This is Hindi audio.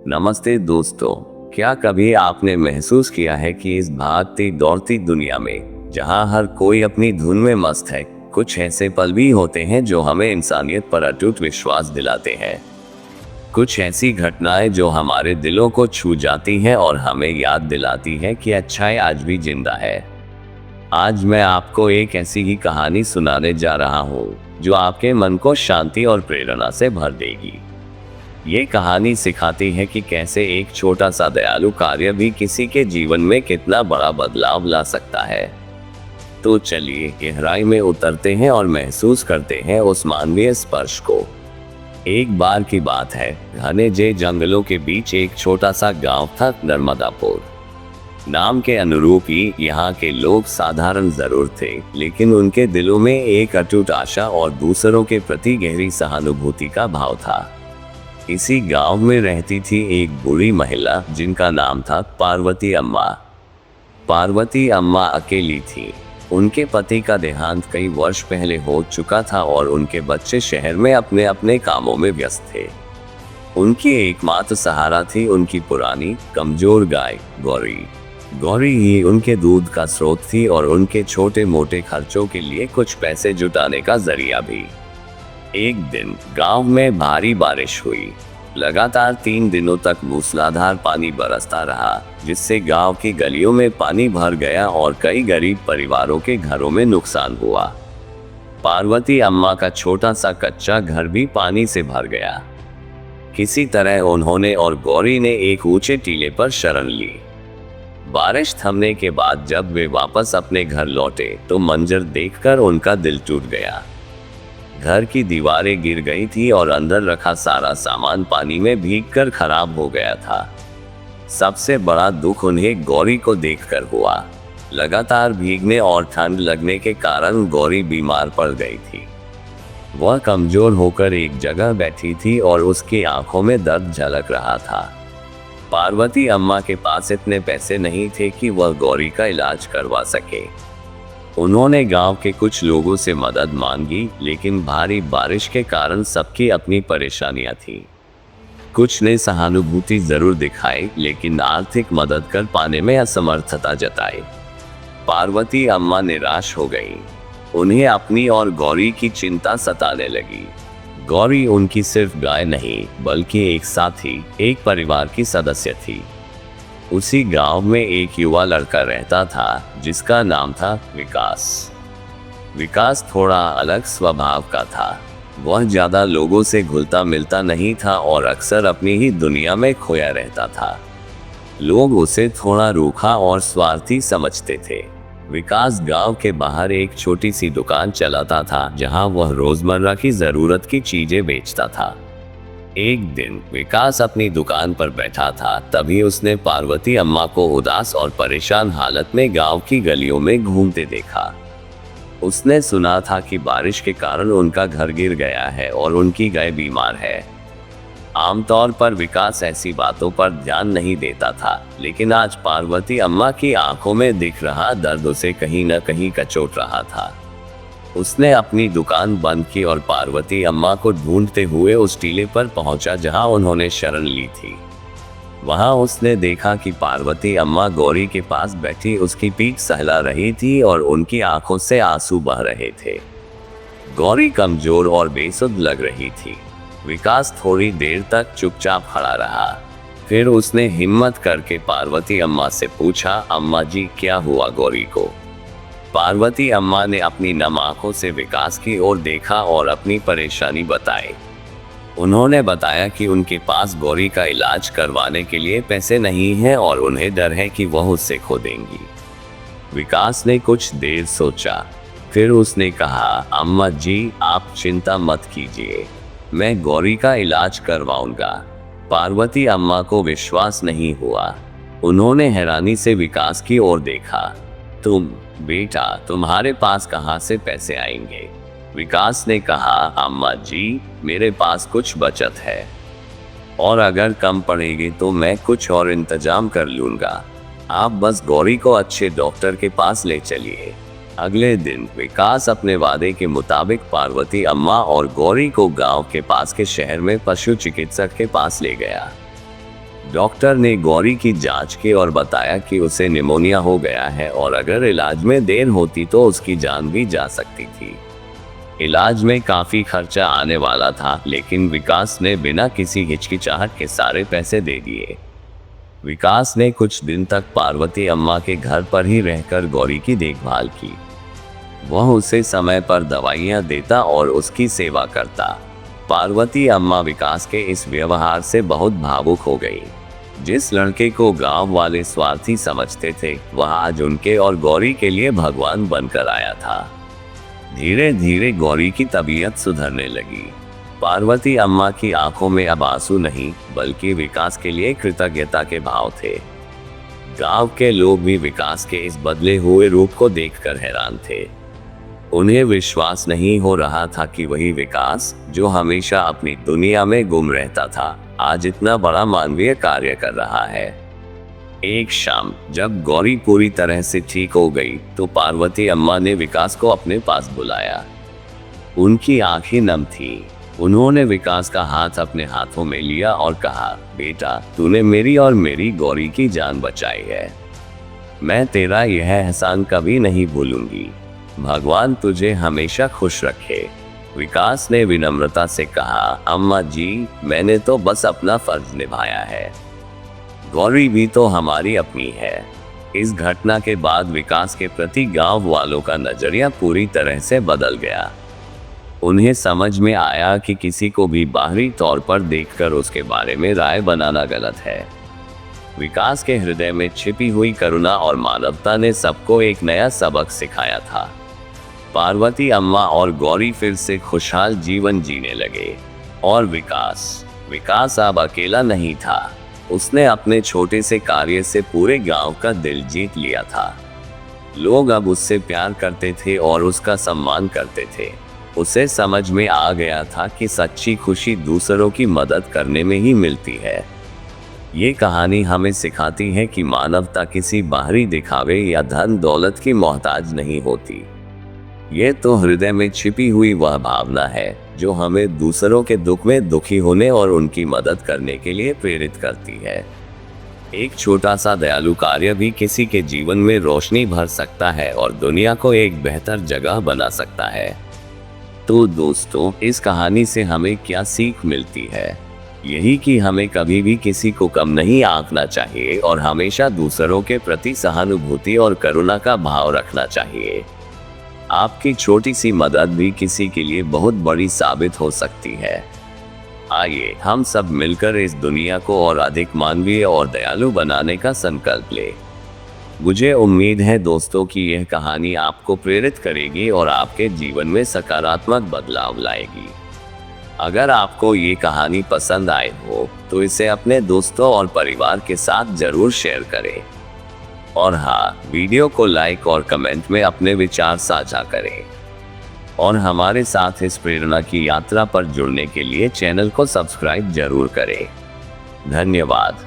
नमस्ते दोस्तों। क्या कभी आपने महसूस किया है कि इस भागती दौड़ती दुनिया में जहां हर कोई अपनी धुन में मस्त है, कुछ ऐसे पल भी होते हैं जो हमें इंसानियत पर अटूट विश्वास दिलाते हैं। कुछ ऐसी घटनाएं जो हमारे दिलों को छू जाती हैं और हमें याद दिलाती है कि अच्छाई आज भी जिंदा है। आज मैं आपको एक ऐसी ही कहानी सुनाने जा रहा हूँ जो आपके मन को शांति और प्रेरणा से भर देगी। ये कहानी सिखाती है कि कैसे एक छोटा सा दयालु कार्य भी किसी के जीवन में कितना बड़ा बदलाव ला सकता है। तो चलिए गहराई में उतरते हैं और महसूस करते हैं उस मानवीय स्पर्श को। एक बार की बात है, घने जंगलों के बीच एक छोटा सा गांव था, नर्मदापुर। नाम के अनुरूप ही यहाँ के लोग साधारण जरूर थे, लेकिन उनके दिलों में एक अटूट आशा और दूसरों के प्रति गहरी सहानुभूति का भाव था। इसी गांव में रहती थी एक बूढ़ी महिला जिनका नाम था पार्वती अम्मा। पार्वती अम्मा अकेली थी। उनके पति का देहांत कई वर्ष पहले हो चुका था और उनके बच्चे शहर में अपने अपने कामों में व्यस्त थे। उनकी एकमात्र सहारा थी उनकी पुरानी कमजोर गाय गौरी। गौरी ही उनके दूध का स्रोत थी और उनके छोटे मोटे खर्चों के लिए कुछ पैसे जुटाने का जरिया भी। एक दिन गांव में भारी बारिश हुई। लगातार 3 दिनों तक मूसलाधार पानी बरसता रहा, जिससे गांव की गलियों में पानी भर गया और कई गरीब परिवारों के घरों में नुकसान हुआ। पार्वती अम्मा का छोटा सा कच्चा घर भी पानी से भर गया। किसी तरह उन्होंने और गौरी ने एक ऊंचे टीले पर शरण ली। बारिश थमने के बाद जब वे वापस अपने घर लौटे तो मंजर देखकर उनका दिल टूट गया। घर की दीवारें गिर गई थी और अंदर रखा सारा सामान पानी में भीगकर खराब हो गया था। सबसे बड़ा दुख उन्हें गौरी को देखकर हुआ। लगातार भीगने और ठंड लगने के कारण गौरी बीमार पड़ गई थी। वह कमजोर होकर एक जगह बैठी थी और उसकी आंखों में दर्द झलक रहा था। पार्वती अम्मा के पास इतने पैसे नहीं थे कि वह गौरी का इलाज करवा सके। उन्होंने गांव के कुछ लोगों से मदद मांगी, लेकिन भारी बारिश के कारण सबकी अपनी परेशानियां थी। कुछ ने सहानुभूति जरूर दिखाई, लेकिन आर्थिक मदद कर पाने में असमर्थता जताई। पार्वती अम्मा निराश हो गई। उन्हें अपनी और गौरी की चिंता सताने लगी। गौरी उनकी सिर्फ गाय नहीं, बल्कि एक साथी, एक परिवार की सदस्य थी। उसी गांव में एक युवा लड़का रहता था जिसका नाम था विकास। विकास थोड़ा अलग स्वभाव का था। वह ज्यादा लोगों से घुलता मिलता नहीं था और अक्सर अपनी ही दुनिया में खोया रहता था। लोग उसे थोड़ा रूखा और स्वार्थी समझते थे। विकास गांव के बाहर एक छोटी सी दुकान चलाता था, जहां वह रोजमर्रा की जरूरत की चीजें बेचता था। एक दिन विकास अपनी दुकान पर बैठा था, तभी उसने पार्वती अम्मा को उदास और परेशान हालत में गांव की गलियों में घूमते देखा। उसने सुना था कि बारिश के कारण उनका घर गिर गया है और उनकी गाय बीमार है। आमतौर पर विकास ऐसी बातों पर ध्यान नहीं देता था, लेकिन आज पार्वती अम्मा की आंखों में दिख रहा दर्द उसे कहीं न कहीं कचोट रहा था। उसने अपनी दुकान बंद की और पार्वती अम्मा को ढूंढते हुए उस टीले पर पहुंचा जहां उन्होंने शरण ली थी। वहां उसने देखा कि पार्वती अम्मा गौरी के पास बैठी उसकी पीठ सहला रही थी और उनकी आंखों से आंसू बह रहे थे। गौरी कमजोर और बेसुध लग रही थी। विकास थोड़ी देर तक चुपचाप खड़ा रहा। फिर उसने हिम्मत करके पार्वती अम्मा से पूछा, अम्मा जी, क्या हुआ गौरी को? पार्वती अम्मा ने अपनी नम आंखों से विकास की ओर देखा और अपनी परेशानी बताई। उन्होंने बताया कि उनके पास गौरी का इलाज करवाने के लिए पैसे नहीं हैं और उन्हें डर है कि वह उससे खो देंगी। विकास ने कुछ देर सोचा, फिर उसने कहा, अम्मा जी, आप चिंता मत कीजिए, मैं गौरी का इलाज करवाऊंगा। पार्वती अम्मा को विश्वास नहीं हुआ। उन्होंने हैरानी से विकास की ओर देखा। बेटा, तुम्हारे पास कहाँ से पैसे आएंगे? विकास ने कहा, अम्मा जी, मेरे पास कुछ बचत है और अगर कम पड़ेगी तो मैं कुछ और इंतजाम कर लूंगा। आप बस गौरी को अच्छे डॉक्टर के पास ले चलिए। अगले दिन विकास अपने वादे के मुताबिक पार्वती अम्मा और गौरी को गांव के पास के शहर में पशु चिकित्सक के पास ले गया। डॉक्टर ने गौरी की जांच की और बताया कि उसे निमोनिया हो गया है और अगर इलाज में देर होती तो उसकी जान भी जा सकती थी। इलाज में काफी खर्चा आने वाला था, लेकिन विकास ने बिना किसी हिचकिचाहट के सारे पैसे दे दिए। विकास ने कुछ दिन तक पार्वती अम्मा के घर पर ही रहकर गौरी की देखभाल की। वह उसे समय पर दवाइयां देता और उसकी सेवा करता। पार्वती अम्मा विकास के इस व्यवहार से बहुत भावुक हो गई। जिस लड़के को गांव वाले स्वार्थी समझते थे, वह आज उनके और गौरी के लिए भगवान बनकर आया था। धीरे धीरे गौरी की तबीयत सुधरने लगी। पार्वती अम्मा की आंखों में अब आंसू नहीं, बल्कि विकास के लिए कृतज्ञता के भाव थे। गांव के लोग भी विकास के इस बदले हुए रूप को देखकर हैरान थे। उन्हें विश्वास नहीं हो रहा था कि वही विकास, जो हमेशा अपनी दुनिया में गुम रहता था, आज इतना बड़ा मानवीय कार्य कर रहा है। एक शाम जब गौरी पूरी तरह से ठीक हो गई, तो पार्वती अम्मा ने विकास को अपने पास बुलाया। उनकी आंखें नम थी। उन्होंने विकास का हाथ अपने हाथों में लिया और कहा, बेटा, तूने मेरी और मेरी गौरी की जान बचाई है। मैं तेरा यह एहसान कभी नहीं भूलूंगी। भगवान तुझे हमेशा खुश रखे। विकास ने विनम्रता से कहा, अम्मा जी, मैंने तो बस अपना फर्ज निभाया है। गौरी भी तो हमारी अपनी है। इस घटना के बाद विकास के प्रति गांव वालों का नजरिया पूरी तरह से बदल गया। उन्हें समझ में आया कि किसी को भी बाहरी तौर पर देखकर उसके बारे में राय बनाना गलत है। विकास के हृदय में छिपी हुई करुणा और मानवता ने सबको एक नया सबक सिखाया था। पार्वती अम्मा और गौरी फिर से खुशहाल जीवन जीने लगे। और विकास अब अकेला नहीं था। उसने अपने छोटे से कार्य से पूरे गांव का दिल जीत लिया था। लोग अब उससे प्यार करते थे और उसका सम्मान करते थे। उसे समझ में आ गया था कि सच्ची खुशी दूसरों की मदद करने में ही मिलती है। ये कहानी हमें सिखाती है कि मानवता किसी बाहरी दिखावे या धन दौलत की मोहताज नहीं होती। ये तो हृदय में छिपी हुई वह भावना है जो हमें दूसरों के दुख में दुखी होने और उनकी मदद करने के लिए प्रेरित करती है। एक छोटा सा दयालु कार्य भी किसी के जीवन में रोशनी भर सकता है और दुनिया को एक बेहतर जगह बना सकता है। तो दोस्तों, इस कहानी से हमें क्या सीख मिलती है? यही कि हमें कभी भी किसी को कम नहीं आंकना चाहिए और हमेशा दूसरों के प्रति सहानुभूति और करुणा का भाव रखना चाहिए। आपकी छोटी सी मदद भी किसी के लिए बहुत बड़ी साबित हो सकती है। आइए हम सब मिलकर इस दुनिया को और अधिक मानवीय और दयालु बनाने का संकल्प लें। मुझे उम्मीद है दोस्तों कि यह कहानी आपको प्रेरित करेगी और आपके जीवन में सकारात्मक बदलाव लाएगी। अगर आपको ये कहानी पसंद आए हो तो इसे अपने दोस्तों और परिवार के साथ जरूर शेयर करें। और हाँ, वीडियो को लाइक और कमेंट में अपने विचार साझा करें। और हमारे साथ इस प्रेरणा की यात्रा पर जुड़ने के लिए चैनल को सब्सक्राइब जरूर करें। धन्यवाद।